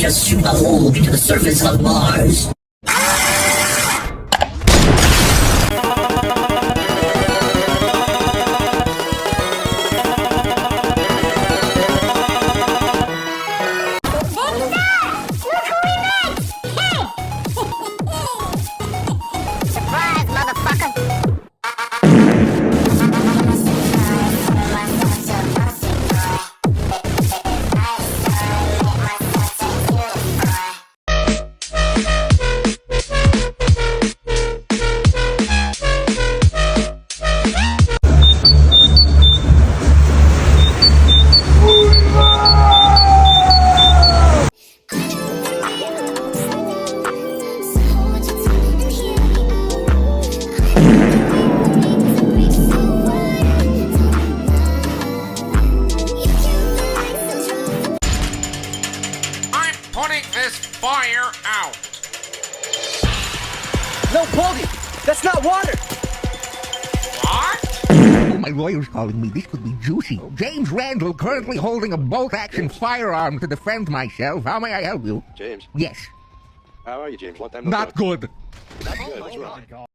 just shoot a hole into the surface of Mars. Surprise, motherfucker! Putting this fire out. No, Baldy! That's not water! What? Oh, my lawyer's calling me. This could be juicy. James Randall, currently holding a bolt-action firearm to defend myself. How may I help you? James, Yes. how are you, James? Long time no Not talk. good. Not good. What's wrong?